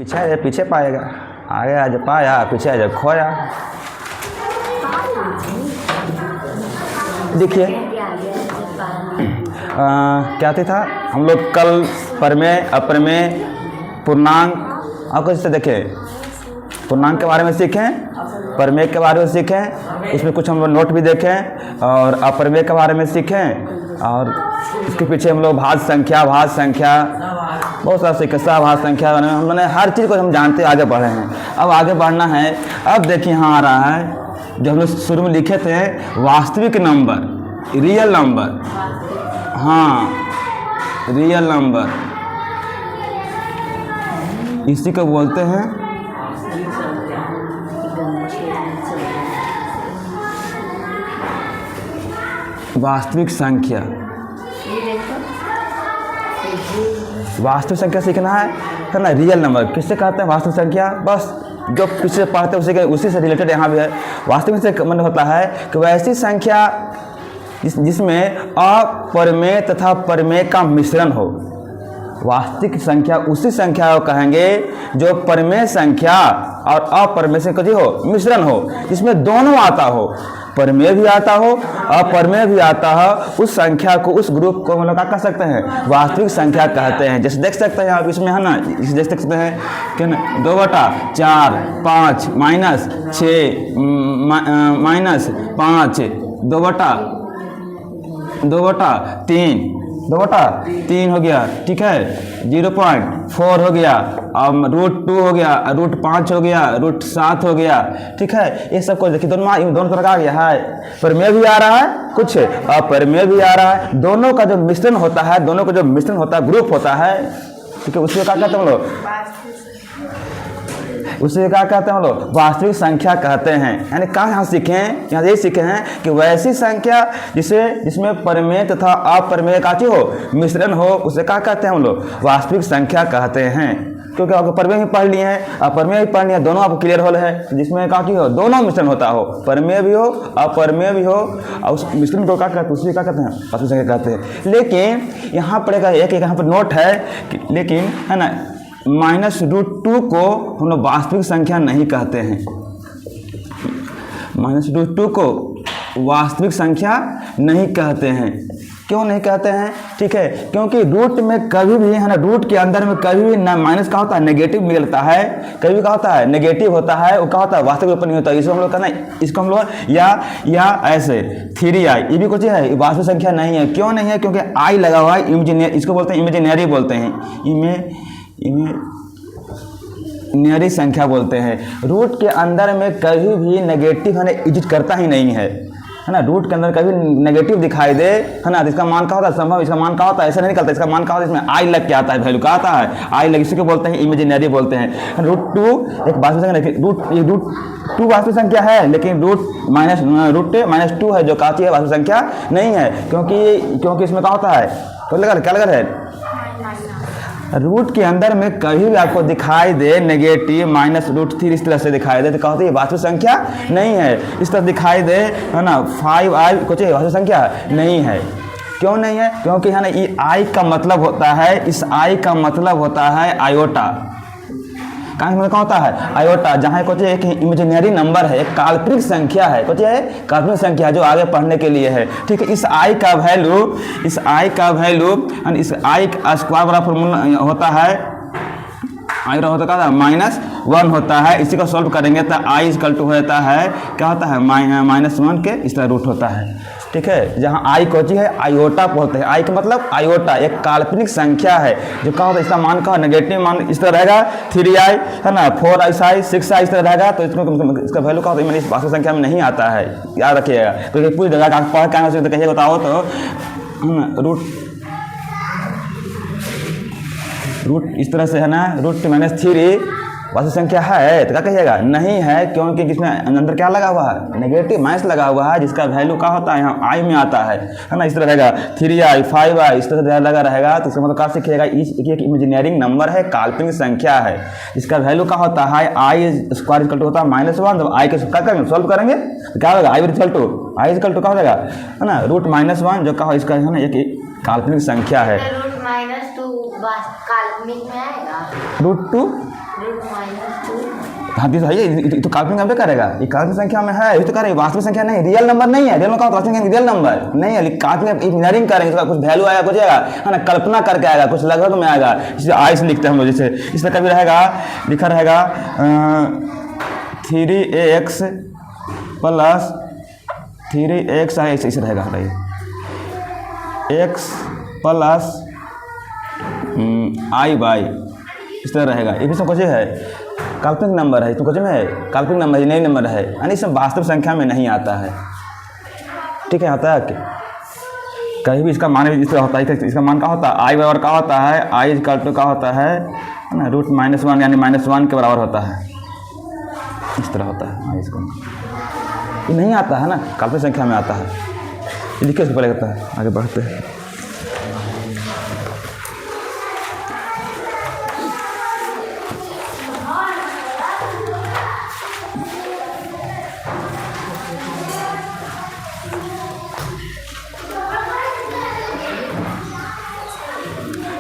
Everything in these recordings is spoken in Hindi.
पीछे आ जा, पीछे पाएगा, आगे आ जा पाया, पीछे आ जा खोया। देखिए क्या था हम लोग कल प्रमेय अप्रमेय पूर्णांक और कुछ से देखें, पूर्णांक के बारे में सीखें, प्रमेय के बारे में सीखें, उसमें कुछ हम लोग नोट भी देखें और अप्रमेय के बारे में सीखें और इसके पीछे हम लोग भाज्य संख्या बहुत सारा सीखे, सहभाज्य संख्या मैंने हर चीज़ को हम जानते आगे बढ़े हैं। अब आगे बढ़ना है। अब देखिए यहाँ आ रहा है जो हम लोग शुरू में लिखे थे वास्तविक नंबर, रियल नंबर, हाँ रियल नंबर, इसी को बोलते हैं वास्तविक संख्या। वास्तविक संख्या सीखना है ना, रियल नंबर किससे कहते हैं वास्तविक संख्या, बस जो पिछले पढ़ते हैं उसी से रिलेटेड यहाँ भी है। वास्तविक से मतलब होता है कि वैसी संख्या जिसमें अप्रमेय तथा प्रमेय का मिश्रण हो। वास्तविक संख्या उसी संख्या को कहेंगे जो प्रमेय संख्या और अप्रमेय से कुछ हो मिश्रण हो, जिसमें दोनों आता हो, प्रमेय भी आता हो अप्रमेय भी आता हो, उस संख्या को उस ग्रुप को हम लोग क्या कह सकते हैं वास्तविक संख्या कहते हैं। जैसे देख सकते हैं आप इसमें है ना, इसे देख सकते हैं कि ना 2/4 5 -6 -5 2/3 हो गया, ठीक है, 0.4 हो गया, अब √2 हो गया, √5 हो गया, √7 हो गया, ठीक है। ये सब को देखिए दोनों तरह का आ गया है, प्रमेय भी आ रहा है कुछ अप्रमेय भी आ रहा है, दोनों का जो मिश्रण होता है, दोनों का जो मिश्रण होता है ग्रुप होता है, ठीक है, उसको क्या कहते हैं हम लोग, उसे क्या कहते हैं हम लोग वास्तविक संख्या कहते हैं। यानी कहाँ यहाँ सीखे हैं, यहाँ यही सीखे हैं कि वैसी संख्या जिसमें प्रमेय तथा अप्रमेय का हो मिश्रण हो, उसे क्या कहते हैं हम लोग वास्तविक संख्या कहते हैं। क्योंकि आपको प्रमेय भी पढ़ लिए हैं अप्रमेय भी पढ़ लिए, दोनों आपको क्लियर होल है, जिसमें क्या हो दोनों मिश्रण होता हो, प्रमेय भी हो अप्रमेय भी हो, और उस मिश्रण को क्या कहते हैं उसी क्या कहते हैं वास्तविक संख्या कहते हैं। लेकिन यहाँ पड़ेगा एक यहाँ पर नोट है लेकिन है ना, -√2 को हम लोग वास्तविक संख्या नहीं कहते हैं, -√2 को वास्तविक संख्या नहीं कहते हैं। क्यों नहीं कहते हैं, ठीक है, क्योंकि रूट में कभी भी है ना, रूट के अंदर में कभी भी ना माइनस का होता है नेगेटिव मिलता है, कभी भी क्या होता है नेगेटिव होता है, वो क्या होता है वास्तविक रूप नहीं होता। इसको हम लोग कहना है, इसको हम लोग या ऐसे 3i ये भी कुछ है वास्तविक संख्या नहीं है। क्यों नहीं है, क्योंकि आई लगा हुआ है, इमेजिनरी, इसको बोलते हैं इमेजिनरी बोलते हैं, इमेजिनरी संख्या बोलते हैं। रूट के अंदर में कभी भी नेगेटिव है ना एग्जिस्ट करता ही नहीं है ना, रूट के अंदर कभी नेगेटिव दिखाई दे है ना, इसका मान क्या होता है संभव, इसका मान क्या होता है ऐसा नहीं निकलता, इसका मान क्या होता है इसमें आई लग के आता है, वैल्यू क्या आता है आई लग, इसी को बोलते हैं इमेजिनरी बोलते हैं। √2 एक वास्तविक संख्या, √2 वास्तविक संख्या है, लेकिन √2 है जो काची है वास्तविक संख्या नहीं है, क्योंकि इसमें क्या होता है तो क्या लगा है, रूट के अंदर में कभी भी आपको दिखाई दे नेगेटिव -√3 इस तरह से दिखाई दे तो कहते हैं वास्तविक संख्या नहीं है। इस तरह दिखाई दे है ना 5i कुछ वास्तविक संख्या नहीं है। क्यों नहीं है, क्योंकि है ना ये आई का मतलब होता है, इस आई का मतलब होता है आयोटा, कहाँ होता है आयोटा, जहाँ कुछ एक इमेजिनरी नंबर है, एक काल्पनिक संख्या है, कुछ है काल्पनिक संख्या जो आगे पढ़ने के लिए है, ठीक है। इस आई का वैल्यू इस आई का स्क्वायर वाला फॉर्मूला होता है, आई होता है -1 होता है। इसी को सॉल्व करेंगे तो i इक्वल टू होता है क्या होता है -1 के इस तरह रूट होता है, ठीक है। जहाँ आई कोची है आयोटा बोलते हैं, आई का मतलब आयोटा एक काल्पनिक संख्या है जो क्या होता है इसका मान का नेगेटिव मान इस तरह रहेगा, 3i है ना 4i 6i इस तरह रहेगा, तो इसका वैल्यू क्या होता है इस वास्तविक संख्या में नहीं आता है, याद रखिएगा। क्योंकि पूरी जगह आप पढ़ के तो कहिए बताओ तो रूट इस तरह से है ना √3 वास्तविक संख्या है तो क्या कहिएगा नहीं है, क्योंकि इसमें अंदर क्या लगा हुआ है नेगेटिव माइनस लगा हुआ है, जिसका वैल्यू क्या होता है यहाँ आई में आता है ना, इस तरह रहेगा 3i 5i इस तरह से लगा रहेगा। तो इसका मतलब क्या सीखिएगा, एक इमेजिनरी नंबर है, काल्पनिक संख्या है, इसका वैल्यू क्या होता है आई स्क्वायर इक्वल टू होता है -1। जब आई के क्या करेंगे सॉल्व करेंगे तो क्या होगा आई इक्वल टू क्या हो जाएगा है ना √-1 जो क्या इसका है ना एक काल्पनिक संख्या है। √-2 काल्पनिक में आएगा, √2 हाँ तो है ये तो काल्पनिक नंबर करेगा, ये काल्पनिक संख्या में है, ये तो करेगा, वास्तविक संख्या नहीं, रियल नंबर नहीं है। रियल नंबर का वास्तविक संख्या रियल नंबर नहीं है, काल्पनिक इंजीनियरिंग करेंगे, इसका कुछ वैल्यू आएगा, कुछ आएगा है ना, कल्पना करके आएगा, कुछ लगभग में आएगा। जैसे आई से लिखते हैं हम लोग, जैसे इस तरह कभी रहेगा, लिखा रहेगा 3x प्लस 3x ऐसे रहेगा, x प्लस आई बाई इस तरह रहेगा। ये भी सब कुछ है, काल्पनिक नंबर है, तो कुछ में है काल्पनिक नंबर, नई नंबर है, यानी इसमें वास्तविक संख्या में नहीं आता है। ठीक है, आता है कि कहीं भी इसका मान इस तरह होता है, इसका मान क्या होता है, आई बराबर क्या होता है, आई इक्वल टू क्या होता है ना, √-1 यानी -1 के बराबर होता है, इस तरह होता है। इसको ये नहीं आता है ना, काल्पनिक संख्या में आता है। लिखिए इसको पहले करता है, आगे बढ़ते हैं।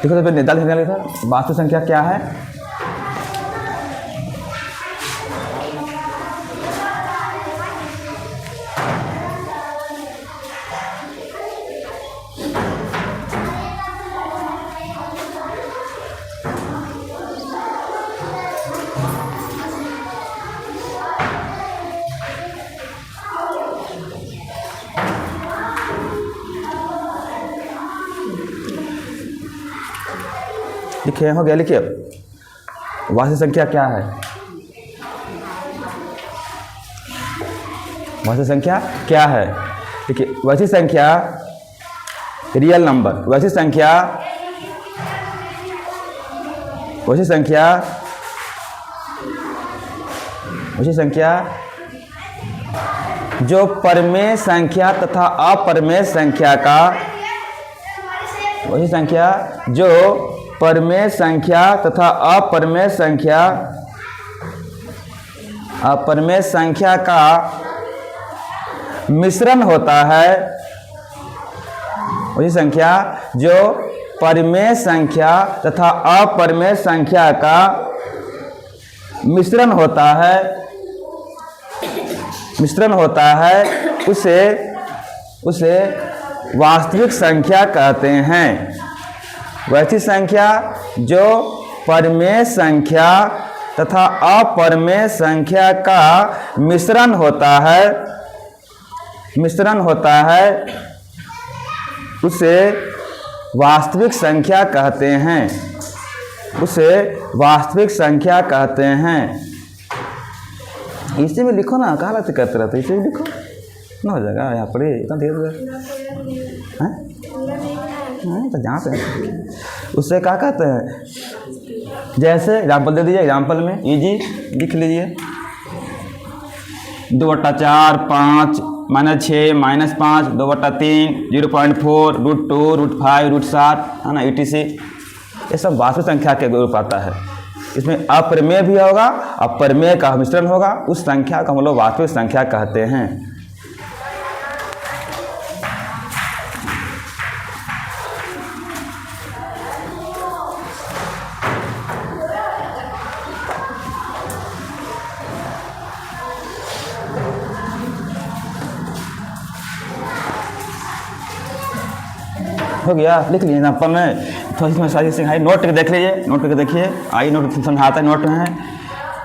देखो तो फिर निर्धारित संख्या लिखा, वास्तविक संख्या क्या है, लिखे हो गया, लिखिए वास्तविक संख्या क्या है, वास्तविक संख्या क्या है। देखिए वास्तविक संख्या रियल नंबर, वास्तविक संख्या, वास्तविक संख्या, वास्तविक संख्या जो परमेय संख्या तथा अपरमेय संख्या का, वास्तविक संख्या जो परमेय संख्या तथा अपरमेय संख्या, अपरमेय संख्या का मिश्रण होता है, वही संख्या जो परमेय संख्या तथा अपरमेय संख्या का मिश्रण होता है, मिश्रण होता है, उसे वास्तविक संख्या कहते हैं। वैसी संख्या जो परमेय संख्या तथा अपरमेय संख्या का मिश्रण होता है, मिश्रण होता है, उसे वास्तविक संख्या कहते हैं, उसे वास्तविक संख्या कहते हैं। इसी में लिखो ना, कहाँ से करते रहते, इसी में लिखो ना, हो जाएगा यहाँ पर, इतना देर है तो जहाँ पे उससे क्या कहते हैं, जैसे एग्जाम्पल दे दीजिए, एग्जाम्पल में इजी लिख लीजिए 2/4 5 -6 -5 2/3 0.4 √2 √5 √7 है ना, etc। ये सब वास्तविक संख्या के रूप आता है। इसमें अपरमेय भी होगा, अपरमेय का मिश्रण होगा, उस संख्या को हम लोग वास्तविक संख्या कहते हैं। हो गया, लिख लीजिए एग्जाम्पल में, थोड़ी सी सारी सिखाई, नोट करके देख लीजिए, नोट करके देखिए, आई नोट समझाता है, नोट में है,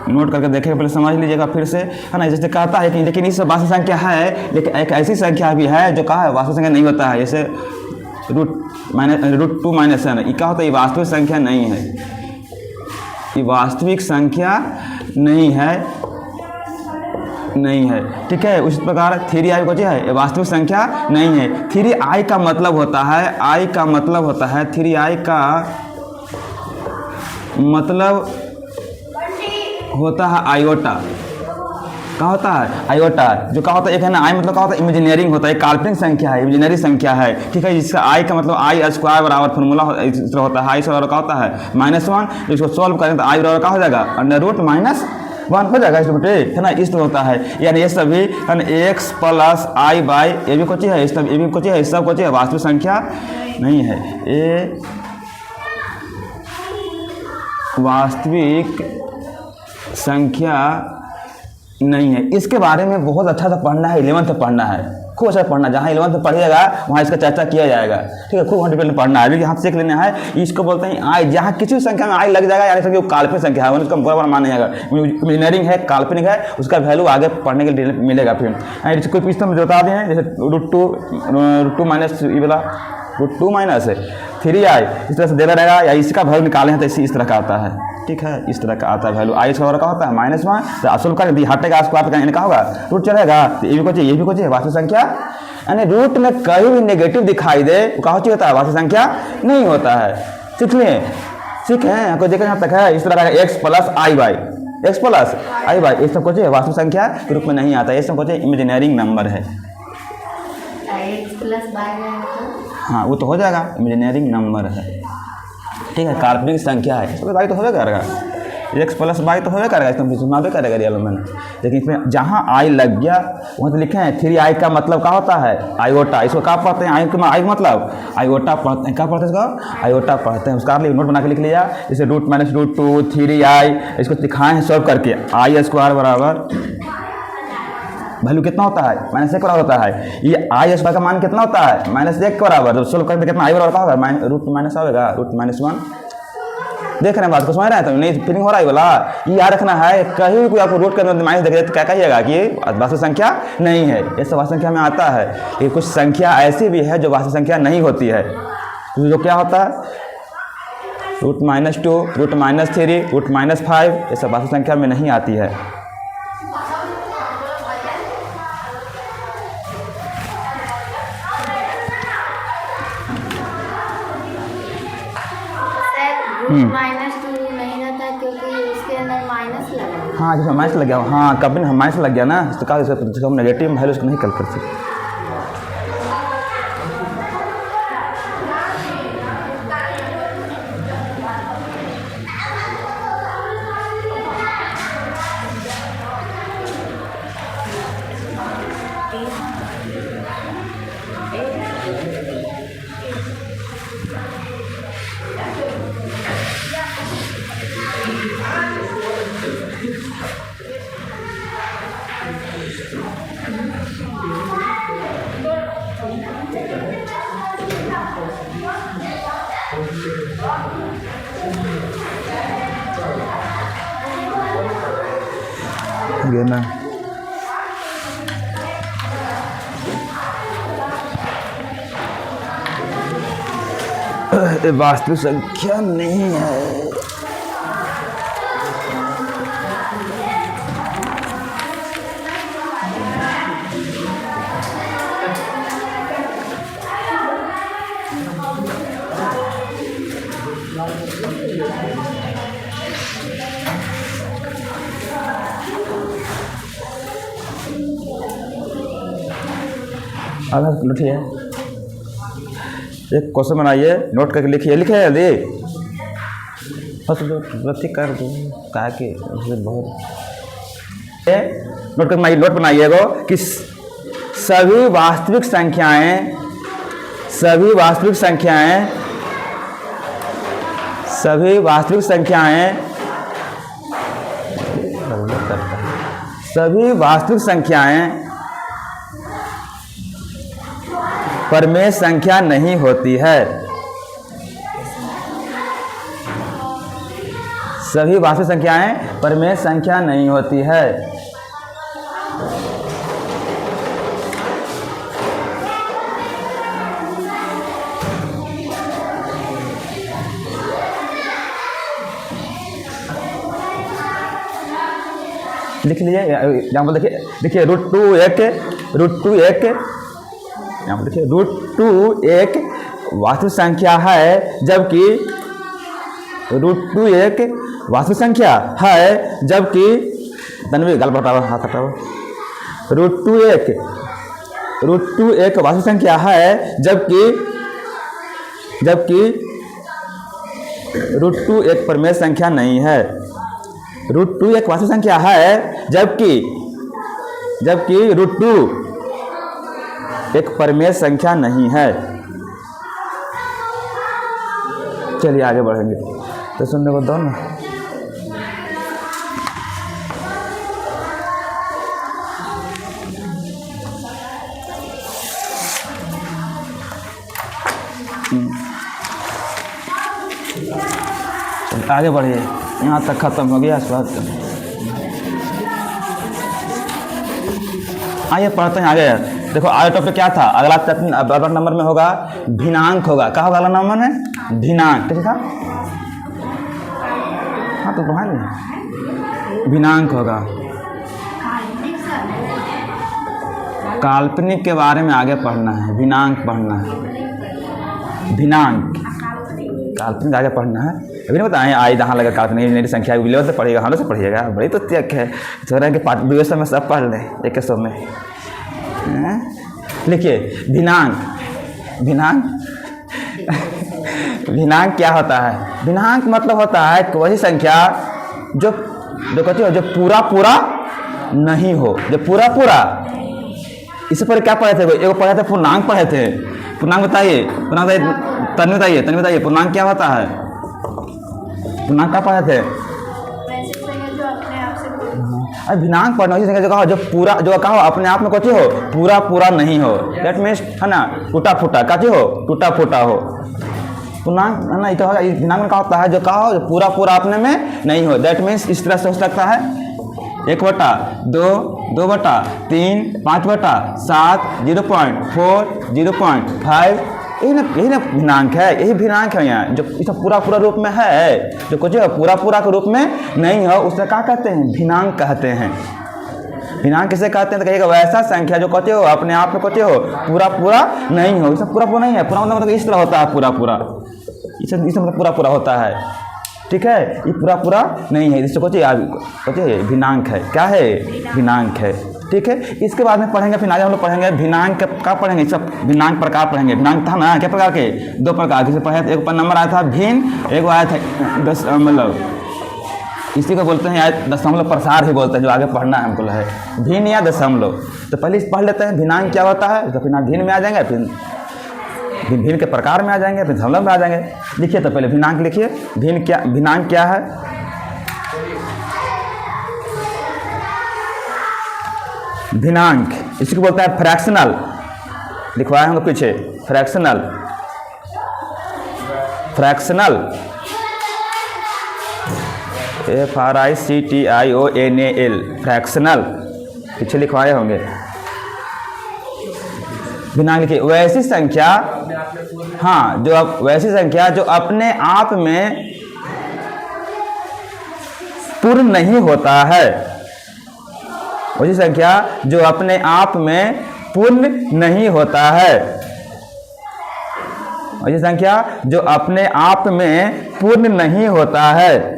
नोट करके देखें, पहले समझ लीजिएगा फिर से, है ना। जैसे कहता है कि लेकिन इस वास्तविक संख्या है, लेकिन एक ऐसी संख्या भी है जो कहा है वास्तविक संख्या नहीं होता है, जैसे √2 है ना, ये क्या होता है, ये वास्तविक संख्या नहीं है, ये वास्तविक संख्या नहीं है, नहीं है। ठीक है, उसी प्रकार 3i को जो है ये वास्तविक संख्या नहीं है। 3i का मतलब होता है, i का मतलब होता है, 3i का मतलब होता है आयोटा। क्या होता है, आयोटा, जो क्या होता है, एक है ना आई मतलब क्या होता है, इमेजिनरिंग होता है, काल्पनिक संख्या है, इमेजिनरी संख्या है। ठीक है, जिसका आई का मतलब i² बराबर फॉर्मूला होता है, आई से बराबर क्या होता है -1, इसको सॉल्व करें तो आई बराबर क्या हो जाएगा √-1 हो जाएगा, इसमें है ना, इस तरह होता है। यानी ये सभी है ना x + i/, ये भी कुछ है, इस ये भी कुछ है, सब कुछ है, वास्तविक संख्या नहीं है, ये वास्तविक संख्या नहीं है। इसके बारे में बहुत अच्छा सा पढ़ना है, 11th में पढ़ना है, खूब अच्छा पढ़ना। जहाँ 11th में पढ़िएगा वहाँ इसका चर्चा किया जाएगा, ठीक है। खूब डिटेल में पढ़ना है। अभी यहाँ सीख लेना है, इसको बोलते हैं आई। जहाँ किसी भी संख्या में आई लग जाएगा यानी समझिए वो काल्पनिक संख्या है, उसका बराबर मान नहीं आएगा। इंजीनियरिंग है, काल्पनिक है, उसका वैल्यू आगे पढ़ने के लिए मिलेगा। फिर जैसे कोई पूछता मुझे बता दें, जैसे √2 माइनस ये वाला √2 माइनस 3i इस तरह से देना रहेगा, या इसका वैल्यू निकाले हैं तो इस तरह का आता है, ठीक है। इस तरह का आता है वैल्यू। आई स्क्वायर का होता है -1, तो असल का यदि हटेगा स्क्वायर का इनका होगा रूट चलेगा, तो ये भी कुछ है वास्तविक संख्या। यानी रूट में कहीं भी नेगेटिव दिखाई दे वो कहा होता है वास्तविक संख्या नहीं होता है। सीख लिए, ठीक है। आपको देखा यहाँ तक है, इस तरह का x प्लस आई बाई ये सब कुछ वास्तविक संख्या के रूप में नहीं आता, ये सब कुछ इमेजिनरी नंबर है। हाँ वो तो हो जाएगा, इमेजिनरी नंबर है, ठीक है। काल्पनिक संख्या है, इसमें बाई तो होगा करेगा, x प्लस बाई तो होगा करेगा, इसमें सुना भी करेगा रियल में। लेकिन इसमें जहाँ आई लग गया वहाँ तो लिखे हैं 3i का मतलब क्या होता है आयोटा। इसको क्या पढ़ते हैं? आई मतलब आयोटा पढ़ते हैं। क्या पढ़ते हैं इसको? आयोटा पढ़ते हैं। उसका नोट बना के लिख लिया, जैसे √-√2 3i, इसको दिखाए हैं सॉल्व करके। आई स्क्वायर बराबर वैल्यू कितना होता है -1 बराबर होता है। ये आई स्क्वायर का मान कितना होता है -1 के बराबर। जब सोल्व करते कितना आई बराबर का होगा √- होगा √-1। देख रहे हैं बात को, समझ रहे हैं? तो नहीं फीलिंग हो रहा है बोला, ये याद रखना है। कहीं भी कोई आपको रूट के अंदर माइनस देखे तो क्या कहिएगा कि वास्तविक संख्या नहीं है। ये सब वास्तविक संख्या में आता है। ये कुछ संख्या ऐसी भी है जो वास्तविक संख्या नहीं होती है। तो जो क्या होता है √-2 √-3 √-5 ये सब वास्तविक संख्या में नहीं आती है। -2 नहीं रहता क्योंकि उसके अंदर माइनस लगा। हाँ जैसे माइनस लग गया, हाँ कभी माइनस लग गया ना तो कहा हम नेगेटिव वैल्यू उसको नहीं कल कर सकते। ना वास्तविक संख्या नहीं है। लिखिए, एक क्वेश्चन बनाइए, नोट करके लिखिए। लिखे जल्दी, बस गलती कर दो क्या कि बहुत नोट कर नोट बनाइएगा कि सभी वास्तविक संख्याएं सभी वास्तविक संख्याएं परमेय संख्या नहीं होती है। सभी वास्तविक संख्याएं परमेय संख्या नहीं होती है। लिख लीजिए एग्जाम्पल देखिए √2 एक यहाँ पर देखिए √2 एक वास्तविक संख्या है, जबकि √2 एक वास्तविक संख्या है, जबकि तनवी गल बताओ हाथ हटाओ। √2 एक वास्तविक संख्या है, जबकि √2 एक परमेय संख्या नहीं है। √2 एक वास्तविक संख्या है, जबकि √2 एक परमेय संख्या नहीं है। चलिए आगे बढ़ेंगे, तो सुनने को दो ना। आगे बढ़िए, यहाँ तक खत्म हो गया स्वाद। आइए पढ़ते हैं आगे। देखो आगे टॉपिक क्या था, अगला नंबर में होगा भिन्नांक होगा। क्या होगा अगला नंबर में? भिन्नांक। ठीक है, हाँ तो पढ़ा नहीं, भिन्नांक होगा। काल्पनिक के बारे में आगे पढ़ना है, भिन्नांक पढ़ना है, भिन्नांक काल्पनिक आगे पढ़ना है। अभी नहीं बताएं आई जहाँ लगा काल्पनिक मेरी संख्या लेवल से पढ़िएगा, हालों से पढ़िएगा, बड़ी तो त्यक है तो रहे कि दूसरे में सब पढ़ लें एक सौ में। लिखिए भिन्नांक, भिन्नांक भिन्नांक क्या होता है? भिन्नांक मतलब होता है वही संख्या जो कहती हो जो पूरा पूरा नहीं हो, जो पूरा पूरा। इससे पहले क्या पढ़े थे? एगो पढ़े थे पूर्णांक पढ़े थे। पूर्णांक बताइए, पूर्णांक बताइए, तन्वी बताइए पूर्णांक क्या होता है? पूर्णांक क्या पढ़े थे? अरे भिन्नांक पढ़ना उसी संख्या जो कहो जो पूरा, जो कहो अपने आप में कुछ हो पूरा पूरा नहीं हो, दैट मीन्स है ना टूटा फूटा काची हो, टूटा फूटा हो। पूर्णांक है ना, ये भिन्नांक में क्या होता है जो कहो जो पूरा पूरा अपने में नहीं हो, दैट मीन्स इस तरह से हो सकता है 1/2, 2/3, 5/7, 0.4, 0.5। यही ना भिन्नांक है, यही भिन्नांक है यहाँ जो इस पूरा पूरा रूप में है, जो कुछ पूरा पूरा के रूप में नहीं हो उसे क्या कहते हैं? भिन्नांक कहते हैं। भिन्नांक किसे कहते हैं? तो कहिएगा वैसा संख्या जो कहते हो अपने आप में कहते हो पूरा पूरा नहीं हो। इसमें पूरा पूरा नहीं है, पूरा मतलब इस तरह होता है, पूरा पूरा इसे मतलब पूरा पूरा होता है। ठीक है, ये पूरा पूरा नहीं है, इससे कहते भिन्नांक है। क्या है? भिन्नांक है। ठीक है, इसके बाद में पढ़ेंगे, फिर आगे हम लोग पढ़ेंगे भिन्नांक का पढ़ेंगे, सब भिन्नांक प्रकार पढ़ेंगे। भिन्नांक था ना क्या प्रकार के? 2 प्रकार। किसी पढ़े एक पर नंबर आया था भिन्न, एक आया था दशमलव, इसी को बोलते हैं या दशमलव प्रसार ही बोलते हैं, जो आगे पढ़ना है हमको है भिन्न या दशमलव। तो पहले पढ़ लेते हैं भिन्नांक क्या होता है, तो फिर भिन्न में आ जाएंगे, फिर भिन्न के प्रकार में आ जाएंगे, फिर दशमलव में आ जाएंगे। लिखिए तो पहले भिन्नांक लिखिए। भिन्नांक क्या है? भिन्नांक इसको बोलते हैं फ्रैक्शनल, लिखवाए होंगे पीछे, फ्रैक्शनल, फ्रैक्शनल FRICTIONAL, फ्रैक्शनल पीछे लिखवाए होंगे। भिन्नांक लिखिए वैसी संख्या, हाँ जो वैसी संख्या जो अपने आप में पूर्ण नहीं होता है, वैसी संख्या जो अपने आप में पूर्ण नहीं होता है, वैसी संख्या जो अपने आप में पूर्ण नहीं होता है।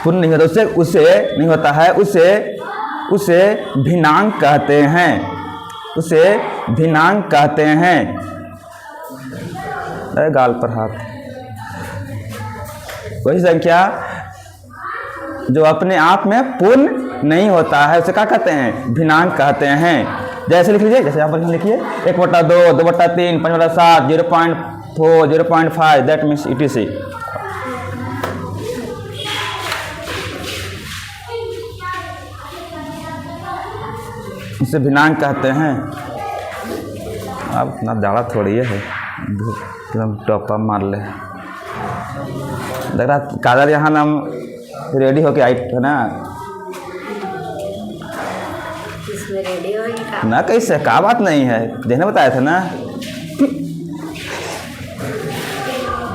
पूर्ण नहीं होता, उसे नहीं होता है, उसे भिन्नांक कहते हैं, उसे भिन्नांक कहते हैं। अरे गाल पर हाथ। वही संख्या जो अपने आप में पूर्ण नहीं होता है उसे क्या कहते हैं? भिन्नांक कहते हैं। जैसे लिख लीजिए, जैसे यहाँ पर लिखिए 1/2, 2/3, 5/7, 0.4, 0.5, दैट मीन्स ETC। इसे भिन्नांक कहते हैं। अब इतना ज़्यादा थोड़ी है, एकदम टॉपा मार ले। लग रहा काजल यहाँ नाम रेडी होके आई है ना? इसमें रेडी होगी ना कैसे, क्या बात नहीं है, देने बताया था ना।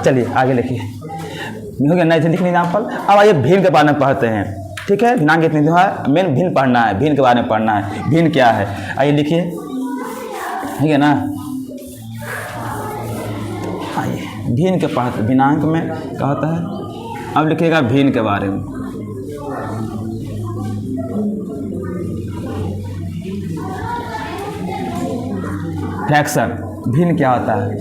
चलिए आगे लिखिए, हो गया नहीं लिख एग्जाम्पल। अब आइए भिन्न के बारे में पढ़ते हैं। ठीक है, भिन्नांक इतनी जो है मेन भिन्न पढ़ना है, भिन्न के बारे में पढ़ना है। भिन्न क्या है आइए लिखिए, ठीक है ना। आइए भिन्न के पढ़ते, भिन्नांक में क्या होता है। अब लिखिएगा भिन्न के बारे में। फ्रैक्शन, भिन्न क्या होता है।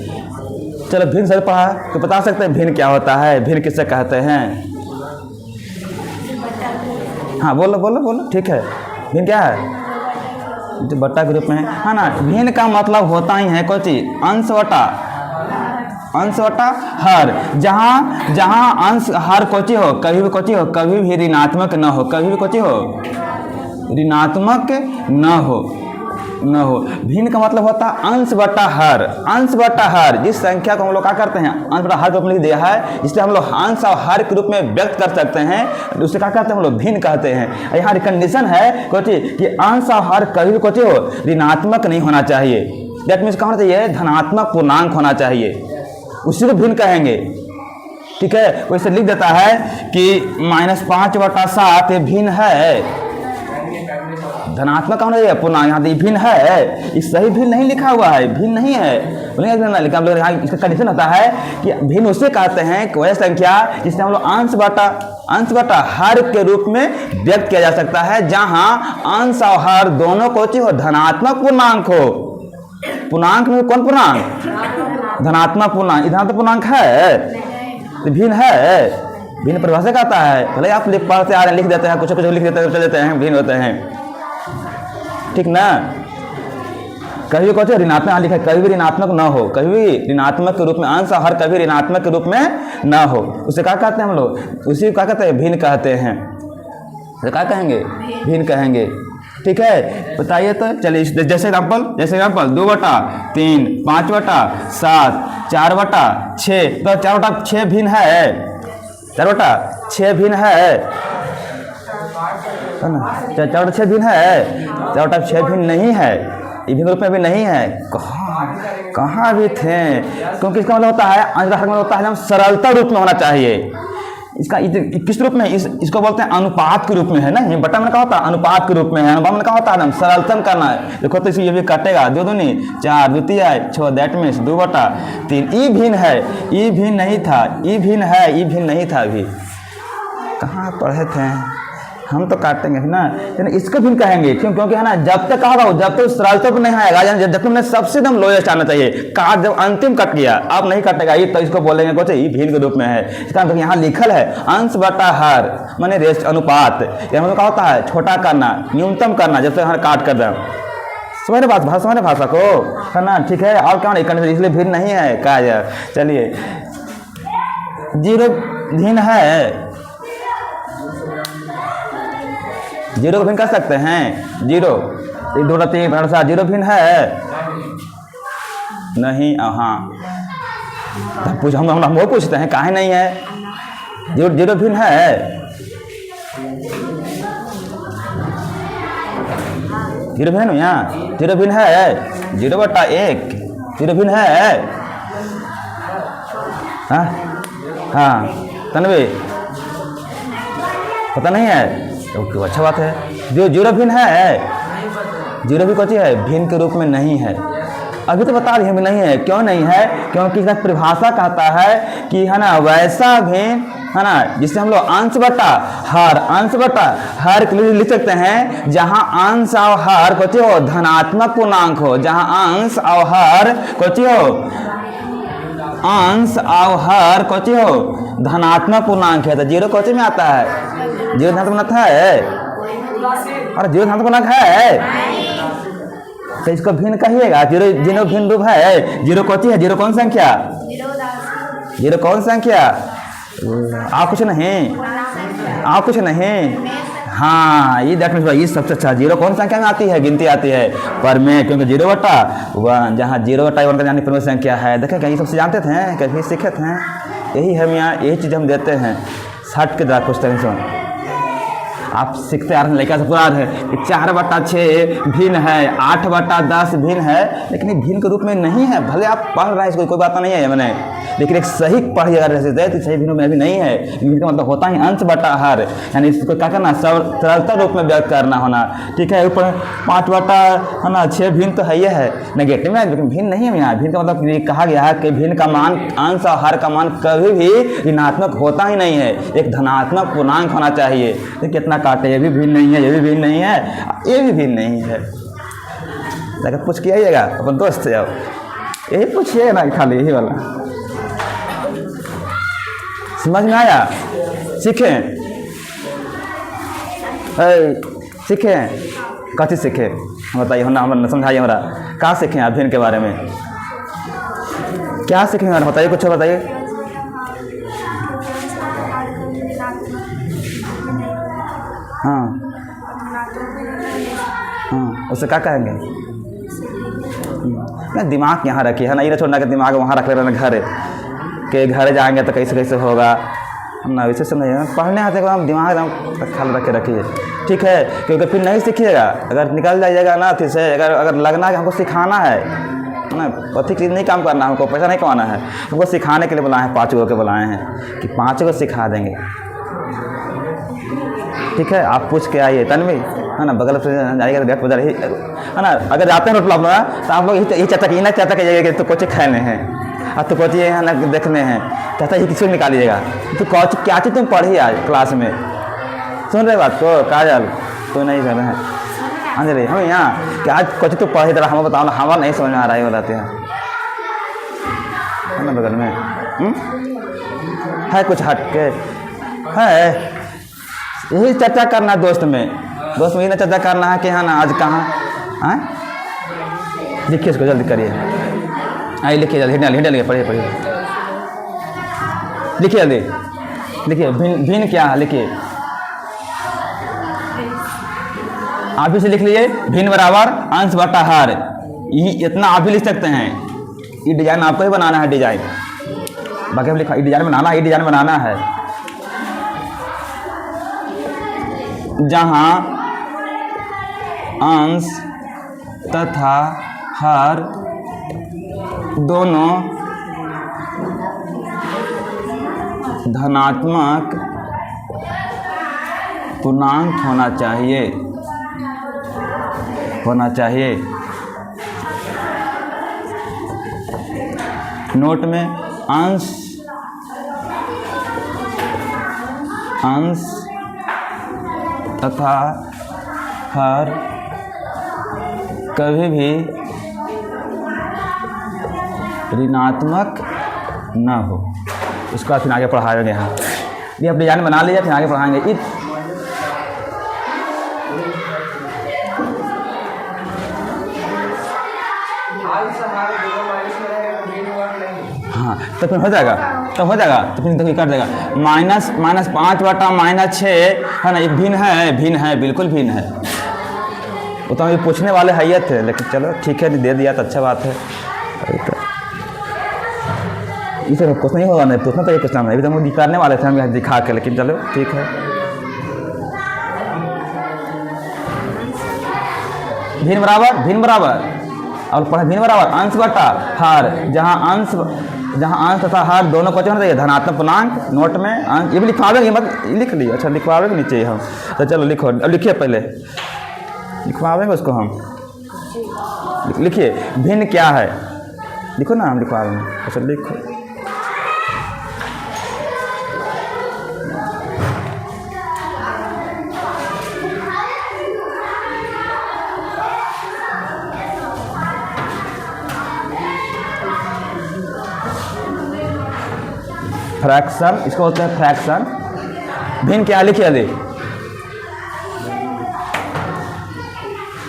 चलो भिन्न सर पढ़ा तो बता सकते हैं भिन्न क्या होता है, भिन्न किससे कहते हैं। हाँ बोलो बोलो बोलो, ठीक है। भिन्न क्या है? जो बट्टा के रूप में है ना। भिन्न का मतलब होता ही है कोई चीज अंश वटा हर। जहाँ अंश हर कोची हो, कभी भी कोची हो, कभी भी ऋणात्मक न हो, कभी भी कोची हो ऋणात्मक न हो। भिन्न का मतलब होता है अंश बटा हर। अंश बटा हर, जिस संख्या को हम लोग क्या करते हैं, अंश बटा हर के रूप में लिख दिया है, इसलिए हम लोग अंश और हर के रूप में व्यक्त कर सकते हैं, उससे क्या कहते हैं हम लोग, भिन्न कहते हैं। यहाँ कंडीशन है कि अंश और हर कभी भी कुछ हो ऋणात्मक नहीं होना चाहिए। दैट मीन्स क्या होना चाहिए, धनात्मक पूर्णांक होना चाहिए, उसी को भिन्न कहेंगे। ठीक है, वैसे लिख देता है कि -5/7 ये भिन्न है, धनात्मक होना चाहिए पूर्णांक, यहाँ भिन्न है, इस सही भिन्न नहीं लिखा हुआ है, भिन्न नहीं है, लिखा हम लोग यहाँ। इसका कंडीशन होता है कि भिन्न उसे कहते हैं कि वह संख्या जिससे हम लोग अंश बटा हर के रूप में व्यक्त किया जा सकता है, जहाँ अंश और हर दोनों को हो धनात्मक पूर्णांक हो। पूर्णांक में कौन पूर्णांक, धनात्मक पूर्णांक, इधर तो पूर्णांक है, तो भिन्न है, भिन्न परिभाषा कहता है। भले आप पढ़ते आ रहे हैं, लिख देते हैं, कुछ लिख देते हैं, चल देते हैं, भिन्न होते हैं, ठीक ना। कभी भी कुछ ऋणात्मक लिखा है, कभी भी ऋणात्मक न हो, कभी भी ऋणात्मक के रूप में, अंश और हर कभी ऋणात्मक के रूप में न हो, उसे क्या कहते हैं हम लोग, उसी को क्या कहते हैं, भिन्न कहते हैं। तो क्या कहेंगे, भिन्न कहेंगे। ठीक है, बताइए तो चलिए, जैसे एग्जाम्पल 2/3, 5/7, 4/6, तो 4/6 भिन्न है, 4/6 भिन्न है ना, 4/6 भिन्न है, 4/6 भिन्न नहीं है, ये भिन्न रूप में भी नहीं है। कहाँ भी थे, क्योंकि इसका मतलब होता है, अंश में होता है सरलता रूप में होना चाहिए। इसका किस रूप में, इसको बोलते हैं अनुपात के रूप में है ना, ये बटा में क्या होता है, अनुपात के रूप में है, अनुपात में क्या होता है, सरलतन करना है। देखो तो इसे ये भी कटेगा, 2 दूनी 4, 2 तिहाई 6, दैट मीन्स 2/3। ई भिन्न है, ई भिन्न नहीं था, ई भिन्न है, ई भिन्न नहीं था। अभी कहाँ पढ़े थे हम, तो काटेंगे ना, इसको भिन्न कहेंगे। क्योंकि है ना, जब तक कहा जब तक सरलता पर नहीं आएगा, जब तक मैंने सबसे एकदम लोएस्ट आना चाहिए, काट जब अंतिम कट गया, अब नहीं कटेगा ये, तो इसको बोलेंगे कुछ ये भिन्न के रूप में है। इसका मतलब यहाँ लिखल है अंश बटा हर, माने रेस्ट अनुपात, यहाँ मतलब क्या होता है, छोटा करना, न्यूनतम करना, जब तक हर काट कर दें। समझ भाषा को, है ना। ठीक है, और क्या नहीं, इसलिए भिन्न नहीं है कहा जाए। चलिए, 0 भिन्न है, 0 को भिन्न कर सकते हैं, 0 1 2 3 5 7, 0 भिन्न है नहीं। हाँ, हम वो पूछते हैं काहे नहीं है, 0 भिन्न है, 0 भिन्न है यहाँ, 0 भिन्न है, 0/1, 0 भिन्न है। हाँ, तन्वी पता नहीं है, ओके, अच्छा बात है। 0 भिन्न है, 0 भी कौन है, भिन्न के रूप में नहीं है। अभी तो बता रही है नहीं है, क्यों नहीं है, क्योंकि इसका परिभाषा कहता है कि है ना, वैसा भिन्न है ना, जिससे हम लोग अंश बटा हर के लिए लिख सकते हैं, जहां अंश और हर कुछ हो धनात्मक पूर्णांक हो, जहां अंश और हर कुछ हो, अंश और हर कुछ हो धनात्मक पूर्णांक है, तो 0 कौच में आता है, 0 धनात्मक है, और 0 धनात्मक पूर्णांक है, तो इसको भिन्न कहिएगा। 0 भिन्न रूप है, 0 कौची है, 0 कौन संख्या, 0 कौन संख्या, आप कुछ नहीं, हाँ, ये दैट मीन्स ये सबसे अच्छा, 0 कौन संख्या में आती है, गिनती आती है पर में, क्योंकि 0/1, जहाँ 0/1 का यानी पर में संख्या है। देखें क्या ये सबसे जानते थे, कभी सीखे थे, यही हम यहाँ यही चीज़ हम देते हैं, हट के कुछ टेंशन आप सीखते आ रहे हैं, लड़का से पूरा है कि 4/6 भिन्न है, 8/10 भिन्न है, लेकिन ये भिन्न के रूप में नहीं है। भले आप पढ़ रहे हैं, इसको कोई बात नहीं है मैंने, लेकिन एक सही पढ़िए अगर रहते तो सही भिन्न में भी नहीं है। इनका मतलब होता ही अंश बटा हर, यानी इसको क्या करना, सरलता रूप में व्यक्त करना होना। ठीक है, ऊपर 5/6 भिन्न तो है, ये है नेगेटिव में, लेकिन भिन्न नहीं है यहाँ। भिन्न का मतलब ये कहा गया है कि भिन्न का मान, अंश और हर का मान कभी भी ऋणात्मक होता ही नहीं है, एक धनात्मक पूर्णांक होना चाहिए। तो कितना काटे, ये भी भिन्न नहीं है, ये भी भिन्न नहीं है, ये भी भिन्न नहीं है। लेकिन पूछ के आइएगा अपन दोस्त से, अब यही पूछिएगा ना, खाली यही वाला। समझ में आया, सीखें कथी सीखे, बताइए, हम समझाइए, हमारा क्या सीखें आप भिन्न के बारे में, क्या सीखें हमारा, बताइए, कुछ बताइए। हाँ, उससे क्या कहेंगे? ना दिमाग यहाँ रखिए है ना, ये ना छोड़ना कि दिमाग वहाँ रख लेना घर के घर जाएंगे तो कैसे कैसे होगा ना, वैसे से नहीं है। पढ़ने आते हम दिमाग एकदम ख्याल रख के रखिए, ठीक है, क्योंकि फिर नहीं सीखिएगा, अगर निकल जाइएगा ना फिर से, अगर लगना कि हमको सिखाना है ना, अथी चीज़ नहीं काम करना, हमको पैसा नहीं कमाना है, हमको सिखाने के लिए बुलाए हैं, 5 गो के बुलाए हैं कि 5 को सिखा देंगे, ठीक है। आप पूछ के आइए तन्वी है ना, बगल से जाइएगा तो गेट पर जाइए है ना, अगर जाते हैं रोड पर तो आप लोग यही चाचा कि ना चाचा कहिएगा कि तो कोचे खाने हैं और तो कोची है ना देखने हैं, चाचा ये किसी को निकालिएगा तो कोच क्या चीज़ तुम पढ़ी आज क्लास में, सुन रहे बात को काजल तो नहीं सुन रहे हैं अंजलि, हम यहाँ क्या आज कोच तो पढ़ी तरह हमें बताओ ना, हमारा नहीं समझ में आ रहा है बताते हैं है ना, बगल में है कुछ हट के है, यही चर्चा करना दोस्त में यही ना चर्चा करना है कि हाँ ना आज कहाँ हैं, लिखिए इसको जल्दी करिए, आइए लिखिए जल्दी, हिंडल लिखिए, पढ़िए लिखिए जल्दी, लिखिए भिन्न क्या है, लिखिए आप भी से लिख लीजिए, भिन्न बराबर अंश बटा हर, ये इतना आप भी लिख सकते हैं, ये डिजाइन आपको ही बनाना है, डिजाइन बाकी हम लिखा, ये डिजाइन बनाना है जहाँ अंश तथा हर दोनों धनात्मक पूर्णांक होना चाहिए। नोट में अंश तथा हर कभी भी ऋणात्मक न हो, इसको फिर आगे पढ़ाएंगे। यहाँ ये आप डिजाइन बना लीजिए, फिर आगे पढ़ाएंगे। हाँ तो फिर हो जाएगा, तो फिर तो कर देगा -5/-6 है ना, एक भिन्न है बिल्कुल भिन्न है, वो तो हम ये पूछने वाले है थे, लेकिन चलो ठीक है दे दिया तो अच्छा बात है। इसे कुछ नहीं होगा, नहीं पूछना तो ये पूछना है, अभी तो हम दिखाने वाले थे हम दिखा के, लेकिन चलो ठीक है। भिन्न बराबर और पढ़े, भिन्न बराबर अंश बटा हर, जहाँ अंश तथा हर दोनों को होना चाहिए धनात्मक पूर्णांक। नोट में अंश ये भी लिखवाएंगे, मत लिख लीजिए, अच्छा लिखवाएंगे नीचे हम, तो चलो लिखो, लिखिए पहले लिखवाएंगे उसको हम, लिखिए भिन्न क्या है, लिखो ना, हम लिखवाएंगे, अच्छा लिखो। फ्रैक्शन, इसको बोलते हैं फ्रैक्शन। भिन्न क्या लिखिए दे,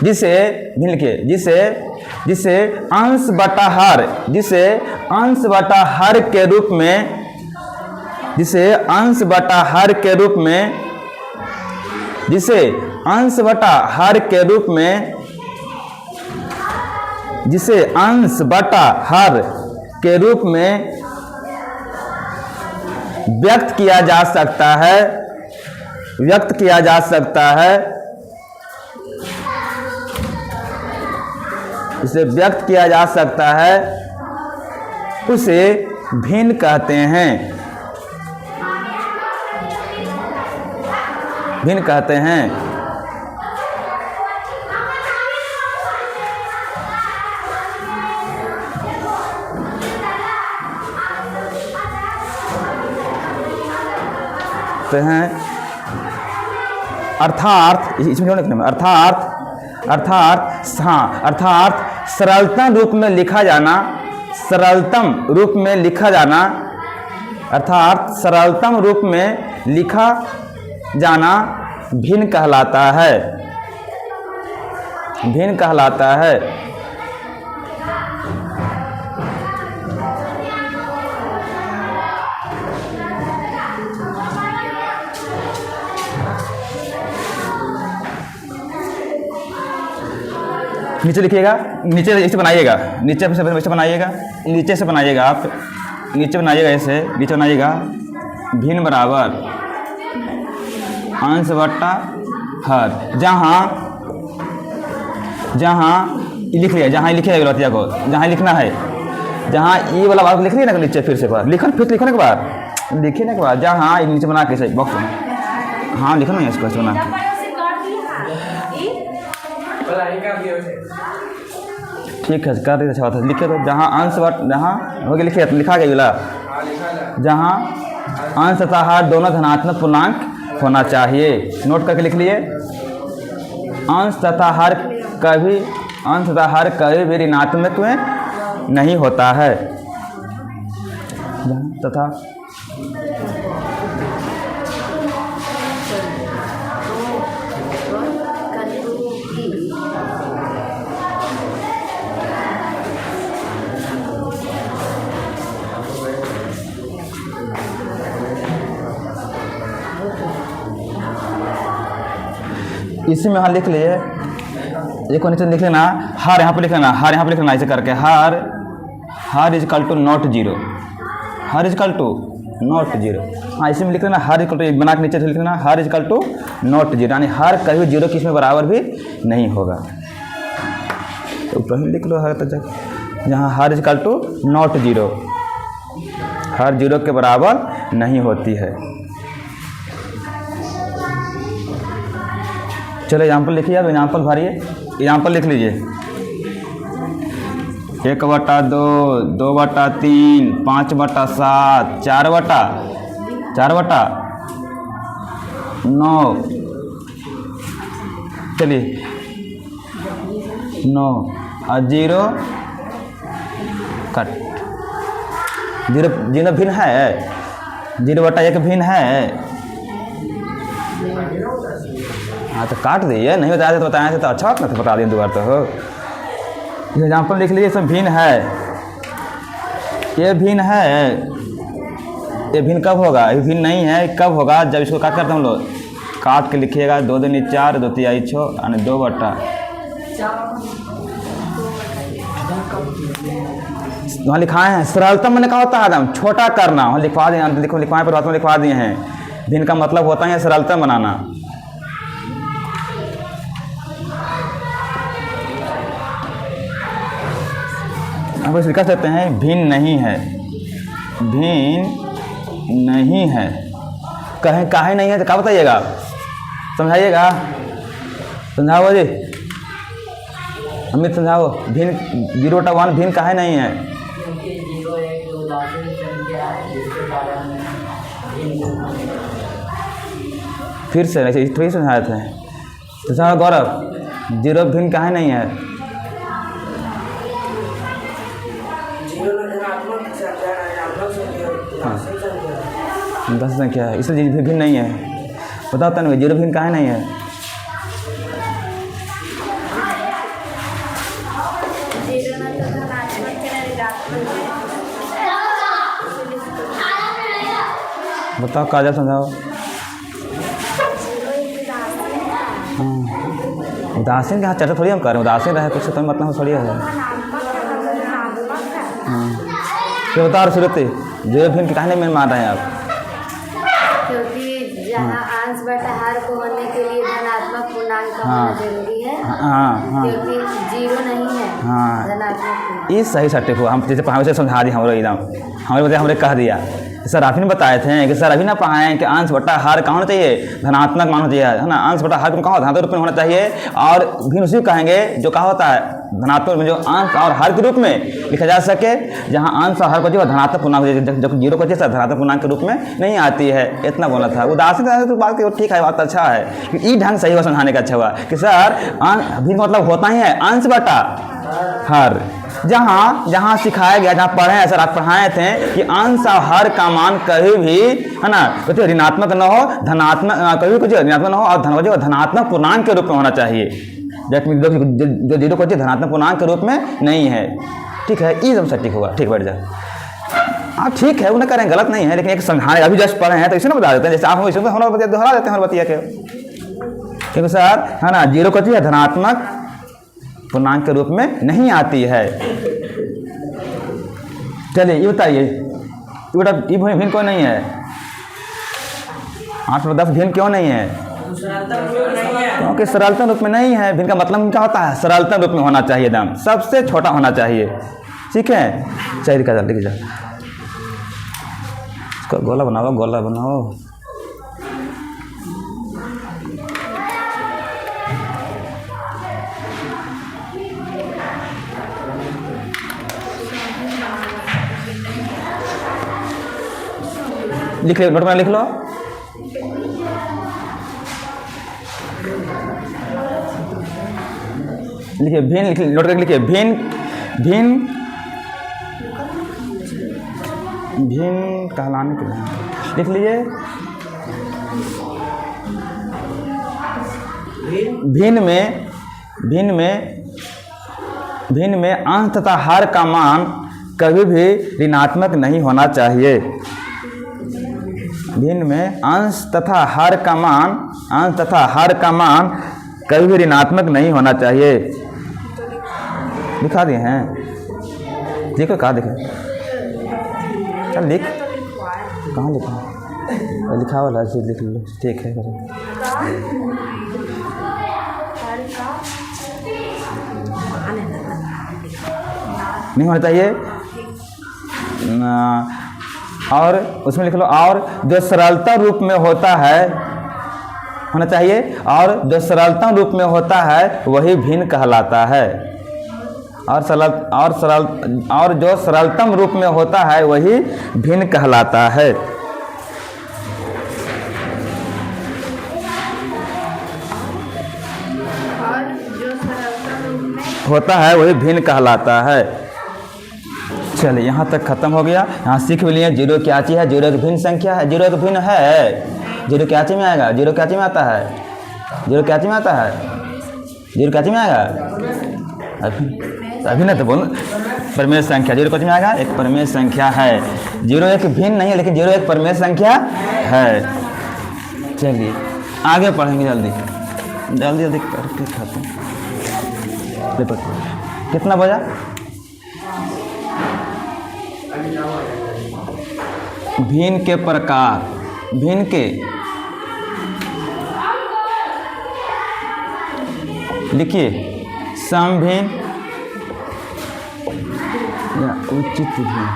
जिसे भिन्न लिखिए, जिसे अंश बटा हर, जिसे अंश बटा हर के रूप में, जिसे अंश बटा हर के रूप में, जिसे अंश बटा हर के रूप में, जिसे अंश बटा हर के रूप में व्यक्त किया जा सकता है, इसे व्यक्त किया जा सकता है, उसे भिन्न कहते हैं, अर्थात इसमें अर्थात सरलतम रूप में लिखा जाना, अर्थात सरलतम रूप में लिखा जाना भिन्न कहलाता है। नीचे लिखिएगा, नीचे इसे बनाइएगा, नीचे से बनाइएगा, नीचे से बनाइएगा, आप नीचे बनाइएगा, ऐसे नीचे बनाइएगा, भिन्न बराबर अंश बट्टा हर, जहाँ लिख लिया, जहाँ लिखिएगा गलतिया को, जहाँ लिखना है, जहाँ ये वाला बात लिख लिया ना नीचे, फिर से बार लिखो, फिर लिखने के बाद लिखने के बाद जहाँ नीचे बना के सही बॉक्स में, हाँ लिखना है इसको बना के, ठीक है कर दीजिए, अच्छा बात है, लिखे तो जहाँ अंश जहाँ हो गया, लिखिए लिखा गया बोला, जहाँ अंश तथा हर दोनों धनात्मक पूर्णांक होना चाहिए, नोट करके लिख लिए, अंश तथा हर कभी भी ऋणात्मक में नहीं होता है, तथा इसी में हाँ लिख लिए, एक नीचे लिख लेना, हर यहाँ पे लिख लेना, हर यहाँ पे लिख लेना, ऐसे करके हर is equal to not zero, हर is equal to not zero, हाँ इसी में लिख लेना, हर इक्वल टू बना के नीचे से लिख लेना, हर is equal to not zero, यानी हर कभी जीरो की इसमें बराबर भी नहीं होगा, तो ऊपर ही लिख लो हर तक, जहाँ हर is equal to not zero, हर जीरो के बराबर नहीं होती है। चलो एग्जाम्पल लिखिए, अब एग्जाम्पल भरिए, एग्जाम्पल लिख लीजिए, 1/2, 2/3, 5/7, 4/9, चलिए 9 और 0 कट, 0 भिन्न है, 0/1 भिन्न है, हाँ तो काट दिए, नहीं बताया तो बताया तो अच्छा ना, तो बता दिए दोबारा तो हो। एग्जाम्पल लिख लीजिए, इसमें भिन्न है, ये भिन्न है, ये भिन्न कब होगा, ये भिन्न नहीं है, कब होगा, जब इसको क्या करते हैं हम लोग, काट के लिखिएगा, 2 दूनी 4, 2 तिहाई 6 यानी 2 बट्टा, वहाँ लिखाए हैं, सरलता मैंने कहा होता है एकदम छोटा करना, वहाँ लिखवा दिए, देखो लिखवाए पर में लिखवा दिए हैं, भिन्न का मतलब होता है सरलता बनाना। अब इसे लिख सकते हैं, भिन्न नहीं है, भिन्न नहीं है, कहीं काहे नहीं है तो क्या बताइएगा, समझाइएगा, समझाओ जी अमित, समझाओ, भिन्न 0/1 भिन्न काहे नहीं है, फिर से ऐसे थोड़ी समझाए थे, तो समझाओ गौरव, 0 भिन्न काहे नहीं है, दस संख्या है, इसलिए भिन्न नहीं है, बताओ तन 0 भिन्न काहे नहीं है, बताओ काजल समझाओ। हाँ उदासीन के यहाँ चर्चा थोड़ी हम कर रहे हैं, उदासीन रहे कुछ तो मतलब थोड़ी है, हाँ तो बता रहे सुरती 0 भिन्न के कहने में मान रहे हैं आप, क्योंकि जहाँ अंश बटा हर को होने के लिए धनात्मक पूर्णांक का होना जरूरी है, हाँ क्योंकि 0 नहीं है, हाँ धनात्मक ये सही सटीक हुआ, हम जैसे हमें से समझा दिया, हमारे एकदम हमारे बता हमने कह दिया, सर आप ही ने बताए थे कि सर अभी ना पाएँ कि अंश बटा हर कहाँ होना चाहिए, धनात्मक मान होना चाहिए, है ना, अंश बटा हर कहाँ धनात्मक रूप में होना चाहिए, और भिन्न उसी कहेंगे जो कहा होता है धनात्मक में जो अंश और हर के रूप में लिखा जा सके, जहाँ अंश और हर को जो धनात्मक पूर्णांक जब 0 को जैसा धनात्मक पूर्णांक के रूप में नहीं आती है, इतना बोला था। उदासीन तो बात की ठीक है, बात अच्छा है, ये ढंग सही हुआ समझाने का, अच्छा हुआ कि सर भिन्न मतलब होता ही है अंश बटा हर, जहाँ सिखाया गया, जहाँ पढ़े हैं सर आप पढ़ाए थे कि अंश और हर का मान कभी भी, है ना, कुछ ऋणात्मक न हो, धनात्मक कभी कुछ ऋणात्मक न हो, और धनात्मक पूर्णांक के रूप में होना चाहिए, जो 0 को धनात्मक पूर्णांक के रूप में नहीं है, ठीक है, ये एकदम सटीक हुआ, ठीक बैठ जाए, हाँ ठीक है, उन्हें करें गलत नहीं है, लेकिन एक समझाने अभी जस्ट पढ़े हैं तो इसे ना बता देते हैं, जैसे आप दोहरा देते हैं बतिया के, क्योंकि सर है ना 0 को धनात्मक पूर्णांक के रूप में नहीं आती है। चलिए ये बताइए, ये भिन्न क्यों नहीं है? 8/10 भिन्न क्यों नहीं है? क्योंकि सरलतम रूप में नहीं है। भिन्न का मतलब क्या होता है? सरलतम रूप में होना चाहिए, एकदम सबसे छोटा होना चाहिए। ठीक है, चलिए लिखा जाए, लिख जाए, इसका गोला बनाओ, गोला बनाओ। लिख लो, नोट में लिख लो। लिखिए भिन्न, लिख नोट करके लिखिए भिन्न, भिन्न, भिन्न कहलाने के लिए लिख लीजिए। भिन्न में, भिन्न में, भिन्न में अंश तथा हर का मान कभी भी ऋणात्मक नहीं होना चाहिए। भिन्न में अंश तथा हर का मान, अंश तथा हर का मान कभी भी ऋणात्मक नहीं होना चाहिए। दिखा दिए हैं, देखो कहाँ दिखा, चल लिख, कहाँ लिखा, लिखा वाला चीज लिख लो। ठीक है, नहीं होना चाहिए। और उसमें लिख लो, और जो सरलता रूप में होता है होना चाहिए, और जो सरलता रूप में होता है वही भिन्न कहलाता है। और जो सरलतम रूप में होता है वही भिन्न कहलाता है। होता है वही भिन्न कहलाता है। चलिए यहाँ तक खत्म हो गया। यहाँ सीख भी लिए जीरो क्या चीज़ है, जीरो एक भिन्न संख्या है, जीरो एक भिन्न है। जीरो क्या चीज़ में आएगा? जीरो क्या चीज़ में आता है? जीरो क्या चीज़ में आता है? जीरो क्या चीज़ में आएगा? अभी नहीं तो बोल, परमेय संख्या जीरो क्या चीज़ में आएगा? एक परमेय संख्या है। जीरो एक भिन्न नहीं है, लेकिन जीरो एक परमेय संख्या है। चलिए आगे पढ़ेंगे, जल्दी जल्दी जल्दी करके खत्म। कितना बजा? भिन्न के प्रकार, भिन्न के लिखिए समभिन्न या उचित भिन्न।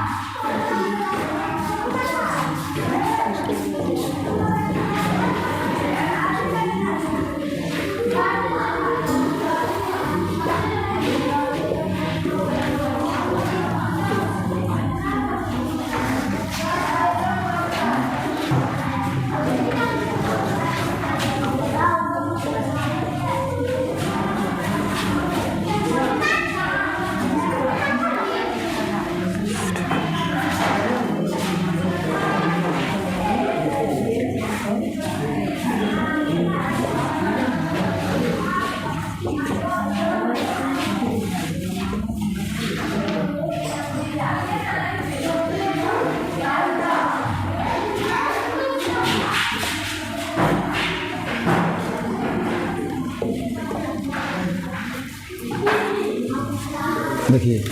देखिए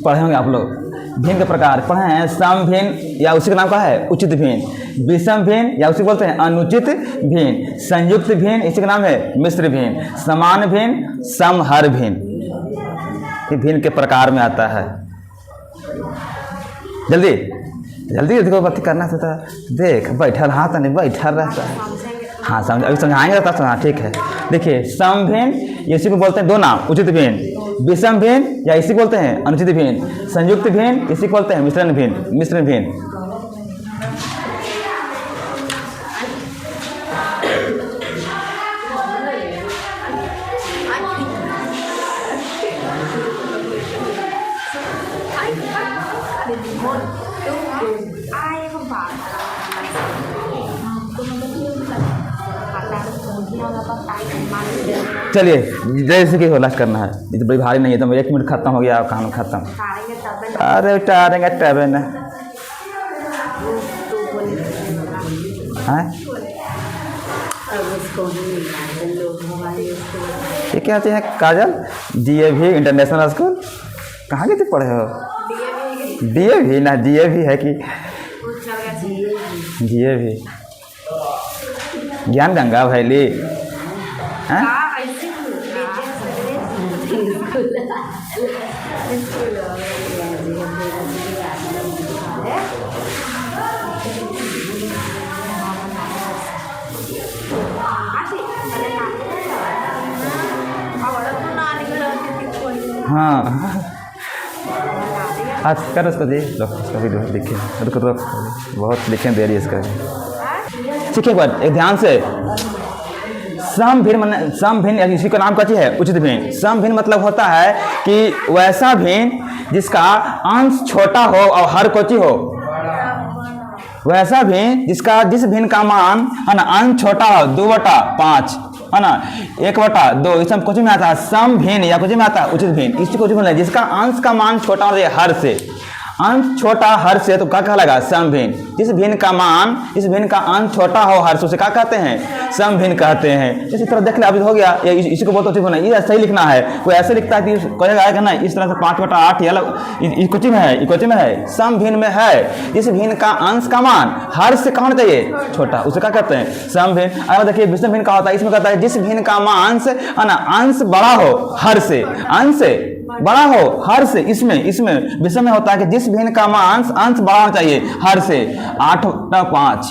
पढ़े होंगे आप लोग, भिन्न के प्रकार पढ़े हैं। सम भिन्न या उसी का नाम क्या है? उचित भिन्न। विषम भिन्न या उसी बोलते हैं अनुचित भिन्न। संयुक्त भिन्न इसी का नाम है मिश्र भिन्न। समान भिन्न, समहर भिन्न, ये भिन्न के प्रकार में आता है। जल्दी जल्दी देखो बात करना था, देख बैठल हाथ नहीं बैठल रहता है। हाँ समझ, अभी समझाएंगे तब समझा। ठीक है, देखिए सम भिन्न इसी को बोलते हैं दो नाम, उचित भिन्न। विषम भिन्न या इसी बोलते हैं अनुचित भिन्न। संयुक्त भिन्न इसी को बोलते हैं मिश्रण भिन्न, मिश्रण भिन्न। चलिए जैसे कि लास्ट करना है, ये तो बड़ी भारी नहीं है, तो 1 मिनट खत्म हो गया, कहानी खत्म। अरे टारेंगे टबे ना है। ये क्या चीज़ है काजल? DAV इंटरनेशनल स्कूल कहाँ गए थे पढ़े हो? DAV ना DAV है कि DAV ज्ञान गंगा वैली हैं? हाँ आज कर उसको दे उसका भी लिखे रुको बहुत लिखे दे रही है इसका। ठीक है, एक बार एक ध्यान से सम भिन्न सम भिन्न इसी का नाम क्या है? उचित भिन्न। सम भिन्न मतलब होता है कि वैसा भिन्न जिसका अंश छोटा हो और हर कोटि हो। वैसा भिन्न जिस भिन्न का मान है ना अंश छोटा हो 2/5 है ना 1/2 इस कुछ में आता है सम भिन्न या कुछ में आता है उचित भिन्न। इसको कुछ में जिसका अंश का मान छोटा हो हर से, अंश छोटा हर से तो क्या कहलाएगा? सम भिन्न। जिस भिन्न का मान इस भिन्न का अंश छोटा हो हर से उसे क्या कहते हैं? सम भिन्न कहते हैं। इसी तरह देख ले अभी हो गया ये इसी को बहुत होना ये सही लिखना है। कोई ऐसे लिखता है कि कहेगा ना इस तरह से 5/8 या कुछ में है कुछ में है सम भिन्न में है। जिस भिन्न का अंश का मान हर से कहाँ होना चाहिए? छोटा, उसे क्या कहते हैं? सम भिन्न। अगर देखिए विषम भिन्न का होता है इसमें कहता है जिस भिन्न का मान है ना अंश बड़ा हो हर से, अंश बड़ा हो हर से। इसमें विषम में होता है कि जिस भिन्न का मान अंश बड़ा होना चाहिए हर से। 8/5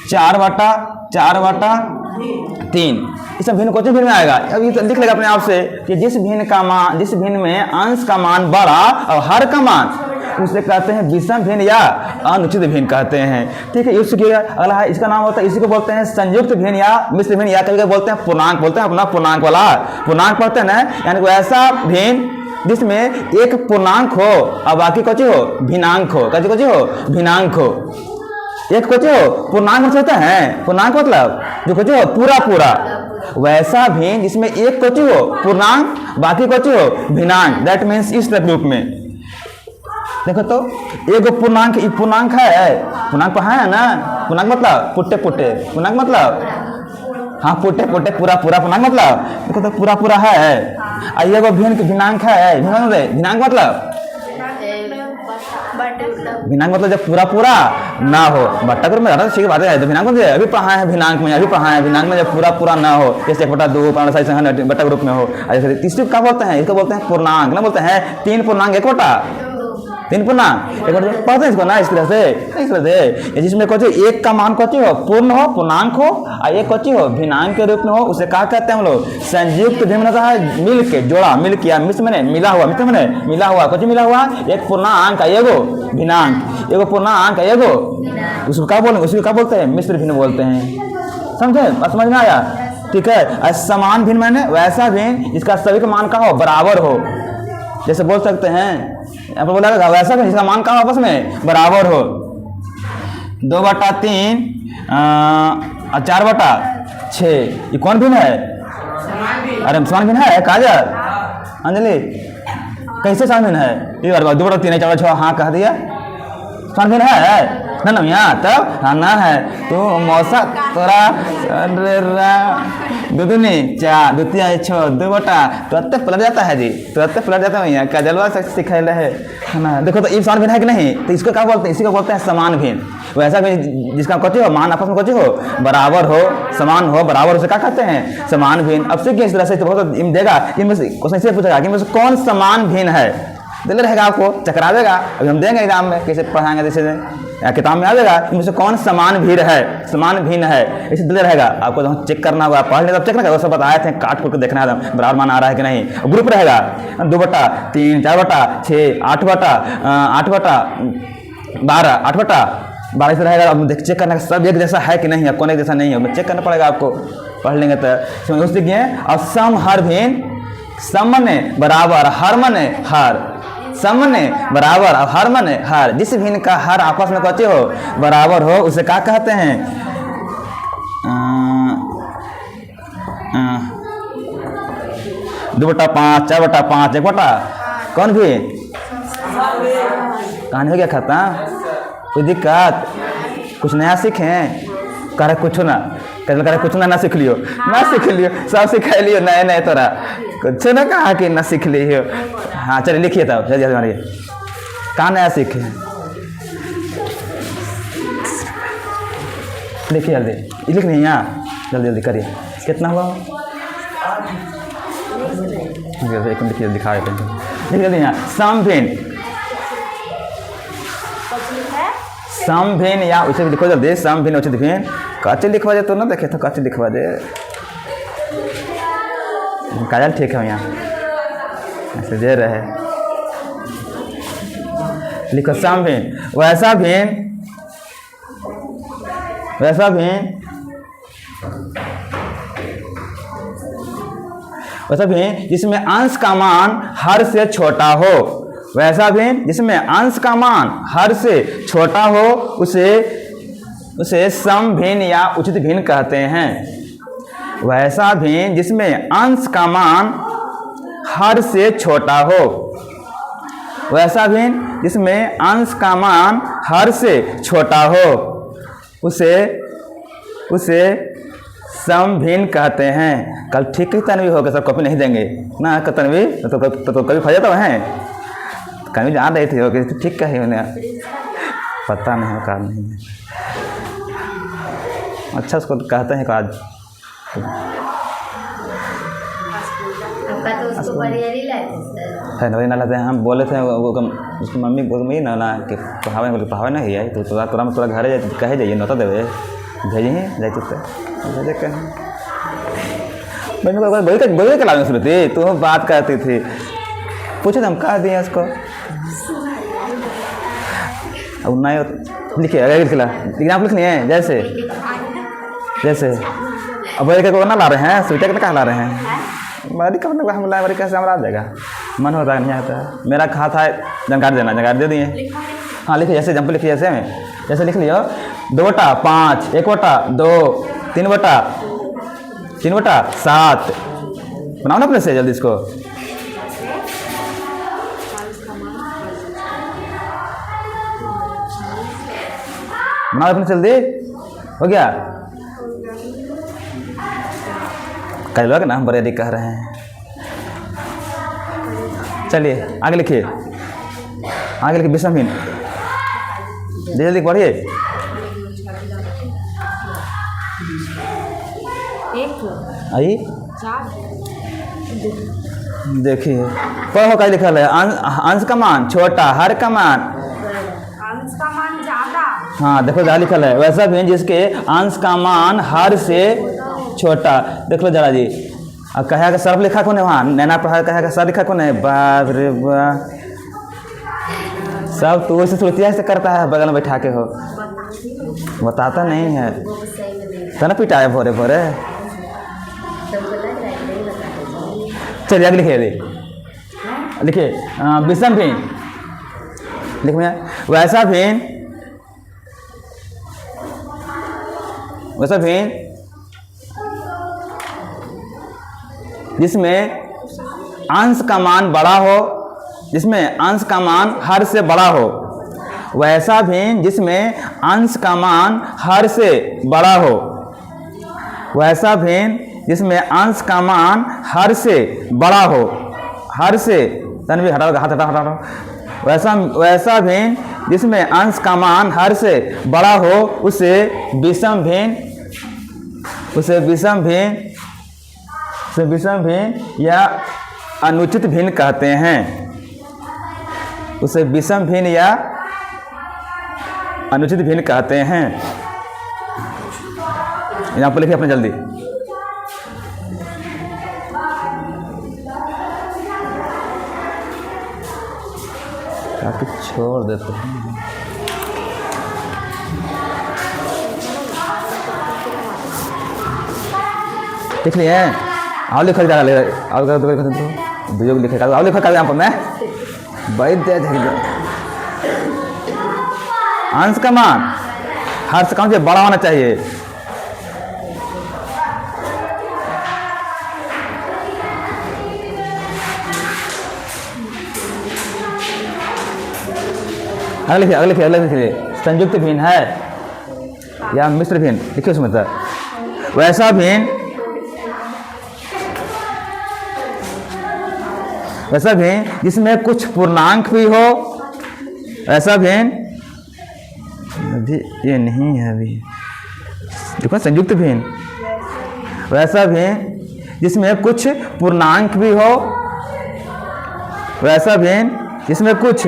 4/3 इस भिन्न कौन से भिन्न में आएगा? अब ये लिख लेगा अपने आप से कि जिस भिन्न में अंश का मान बड़ा और हर का मान उसे कहते हैं विषम भिन्न या अनुचित भिन्न कहते हैं। ठीक है, अगला है इसका नाम होता है इसी को बोलते हैं संयुक्त भिन्न या मिश्र भिन्न या कभी बोलते हैं पूर्णांक, बोलते हैं अपना पूर्णांक वाला पूर्णांक पढ़ते हैं ना, यानी कोई ऐसा भिन्न जिसमें एक पूर्णांक हो और बाकी कुछ हो भिन्नांक हो। कुछ हो भिन्नांक हो, एक कुछ हो पूर्णांक होता है। पूर्णांक मतलब जो कुछ हो पूरा वैसा भिन्न जिसमें एक कुछ हो पूर्णांक बाकी कुछ हो भिन्नांक। दैट मीन्स इस रूप में देखो तो एक पूर्णांक पूर्णांक है, पूर्णांक है ना। पूर्णांक मतलब पुट्टे पूर्णांक मतलब हाँ पुट्टे पूरा पूर्णांक मतलब देखो तो पूरा है। ये भिन्नांक है। भिन्नांक मतलब भिन्नांक मतलब जब पूरा ना हो। बट्टा ग्रुप में ठीक बात है। तो भिन्नांक मतलब अभी पढ़ा है भिन्नांक में जब पूरा ना हो, जैसे 1/2 बट्टा ग्रुप में हो। तीसरी क्या बोलते हैं? इसको बोलते हैं पूर्णांक ना, बोलते हैं 3 पूर्णांक 1/3 पूर्णांक एक पढ़ते हैं इसको ना इस तरह से जिसमें कुछ एक का मान कुछ हो पूर्ण हो पूर्णांक हो और एक कुछ हो भिन्नांक के रूप में हो उसे क्या कहते हैं हम लोग? संयुक्त भिन्न होता है मिल के जोड़ा मिल किया मिश्र में मिला हुआ कुछ मिला हुआ एक पूर्णांक एगो भिन्नांक एगो पूर्णांक एगो उसको क्या बोलते हैं? मिश्र भिन्न बोलते हैं। समझे? समझ में आया? ठीक है। समान भिन्न माने वैसा भिन्न जिसका सभी का मान का हो बराबर हो। जैसे बोल सकते हैं यहाँ पर बोला वैसा भिन्न जिसका मान का आपस में बराबर हो। 2/3 और 4/6 ये कौन भिन्न है? अरे समान भिन्न है काजल अंजलि कैसे समान भिन्न है? ये 2/3 4/6 हाँ कह दिया समान भिन्न है ना यहाँ तब हाँ ना है तो मौसा तोरा दूनी 4 2 6 तुरंत पलट जाता है जी, तुरंत पलट जाता है यहाँ काजलवा से सिखाया है ना। देखो तो ये समान भिन्न है कि नहीं? तो इसको क्या बोलते हैं? इसी को बोलते हैं समान भिन्न। वैसा भिन्न जिसका कुछ हो मान आपस में कुछ हो बराबर हो समान हो बराबर उसे क्या कहते हैं? समान भिन्न। अब से इस तरह से बहुत देगा इनमें से क्वेश्चन से पूछेगा कि इनमें से कौन समान भिन्न है? दिल रहेगा आपको चकरावेगा। अभी हम देंगे एग्जाम में कैसे पढ़ाएंगे जैसे या किताब में आवेगा इनमें से कौन समान भिन्न है ऐसे दिल रहेगा आपको। जब चेक करना होगा पढ़ ले तब चेक ना वो सब बताए थे काट के देखना है बराबर मान आ रहा है कि नहीं। ग्रुप रहेगा 2/3 4/6 8/12 8/12 से रहेगा। अब चेक करना सब एक जैसा है कि नहीं है, कौन एक जैसा नहीं है चेक करना पड़ेगा आपको। पढ़ लेंगे तो सीखिए। और सम हर भिन्न सम मने बराबर हर मने हर सम मने बराबर और हर मने हर जिस भिन्न का हर आपस में कचे हो बराबर हो उसे क्या कहते हैं? 2/5 4/5 1/, कौन भी कहानी हो गया खत्म? कोई दिक्कत? कुछ नया सीखें? कह रहे कुछ ना कल करे कुछ ना सीख लियो, ना सीख लियो, सब सिखा लियो, नए नए तोरा कुछ ना कहा कि ना सीख लियो। हाँ चलिए लिखिए तब जल्दी जल्दी मारिए, कहाँ नया सीखे लिखिए जल्दी, लिख नहीं यहाँ जल्दी जल्दी करिए। कितना हुआ एक लिखिए, दिखा देते हैं, लिखिए जल्दी यहाँ। समभिन्न या उचित लिखो जल्दी, समभिन्न उचित भिन्न। कच्चे लिखवा दे तो ना देखे तो कच्चे लिखवा दे, काजल ठीक है यहाँ ऐसे दे रहे। लिखो समभिन्न, वैसा भिन्न, वैसा भिन्न, वैसा भिन्न जिसमें अंश का मान हर से छोटा हो। वैसा भिन्न जिसमें अंश का मान हर से छोटा हो उसे समभिन्न या उचित भिन्न कहते हैं। वैसा भिन्न जिसमें अंश का मान हर से छोटा हो। वैसा भिन्न जिसमें अंश का मान हर से छोटा हो उसे समभिन्न कहते हैं। कल ठीक ही तन्वी होगा, सब कॉपी नहीं देंगे ना तन्वी तो कभी फंसा तो है, कभी जान रही थी हो कि ठीक कही उन्हें पता नहीं होगा नहीं है। अच्छा उसको कहते हैं आज है नवरी ना लाते हैं। हम बोले थे वो उसकी मम्मी बोल रही ना कि पढ़ावे नहीं है तो तोरा घर कहे जाइए नौता देवे भेजे ही जाते भेजे कहें बोले के लाने सुनती तो बात करती थी, पूछे तो हम कह दिए उसको। अब नहीं लिखिए अगर लिखला लेकिन आप लिख नहीं है जैसे अब बोले को ना ला रहे हैं, स्वेटर कहाँ ला रहे हैं, बड़ी कब हम लाए बड़ी कैसे हमारा आ जाएगा, मन होता है नहीं आता है। मेरा कहा था जानकारी देना, जानकारी दे दिए। हाँ लिखिए जैसे जंप लिखिए जैसे लिख लियो 2/5 1/2 3/7 बनाओ ना अपने से जल्दी इसको। बनाओ अपने जल्दी, हो गया कल लोग ना हम बरेडी कह रहे हैं। चलिए आगे लिखिए विषमहीन जल्दी पढ़िए। आई देखिए पढ़ो क्या लिखा है, अंश का मान छोटा, हर का मान अंश का मान ज्यादा। हाँ देखो क्या लिखा है, वैसा भी जिसके अंश का मान हर से छोटा। देख लो जरा जी, अब कहे का सर्फ लिखा कौन है वहाँ, नैना पढ़ा कहे का सर लिखा कौन है, बाप रे बाप सब तो वैसे सुरतिया से करता है, बगल में बैठा के हो बताता नहीं है तो ना पिटाए भोरे भोरे। चलिए आगे लिखिए विषम भिन्न, लिखिए वैसा भिन्न जिसमें अंश का मान बड़ा हो, जिसमें अंश का मान हर से बड़ा हो। वैसा भिन्न जिसमें अंश का मान हर से बड़ा हो। वैसा भिन्न जिसमें अंश का मान हर से बड़ा हो, हर से तन्वी हटाओ हाथ हटाओ। वैसा भिन्न जिसमें अंश का मान हर से बड़ा हो उसे विषम भिन्न या अनुचित भिन्न कहते हैं। उसे विषम भिन्न या अनुचित भिन्न कहते हैं। यहाँ पर लिखिए अपने जल्दी। काफी छोड़ देते हैं। लिख लिए आओ लिखा जा रहा है, लिखेगा आओ लिखा कर यहाँ पर मैं वैद्य अंश का मान हर से कम से बड़ा होना चाहिए। अगले लिखिए संयुक्त भिन्न है या मिश्र भिन्न लिखिए उसमें सर। वैसा भिन्न जिसमें कुछ पूर्णांक भी हो, ऐसा भिन्न अभी ये नहीं है, अभी देखो संयुक्त भिन्न, वैसा भिन्न जिसमें कुछ पूर्णांक भी हो, वैसा भिन्न जिसमें कुछ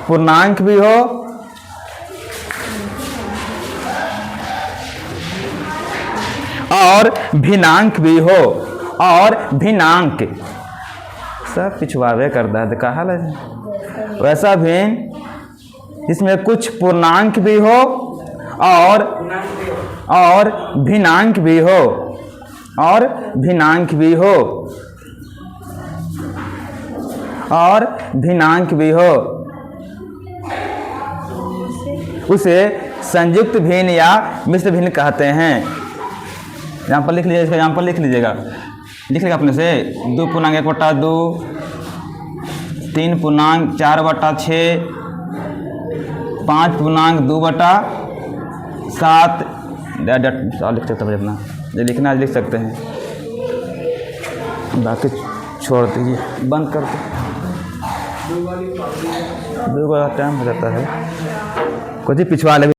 पूर्णांक भी हो और भिन्नांक भी हो, और भिन्नांक सब पिछवावे करता है, कहा वैसा भिन्न जिसमें कुछ पूर्णांक भी हो और भिन्नांक भी हो, और भिन्नांक भी हो, और भिन्नांक भी हो, उसे संयुक्त भिन्न या मिश्र भिन्न कहते हैं। एग्जाम्पल लिख लीजिए, इसका एग्जाम्पल लिख लीजिएगा, लिख लेगा अपने से। 2 पूर्णांक 1/2, 3 पूर्णांक 4/6, 5 पूर्णांक 2/7। लिख सकते हैं अपना, ये लिखना लिख सकते हैं, बाकी छोड़ दीजिए, बंद कर दो, 2 बार टाइम हो जाता है, कुछ ही पिछवा ले।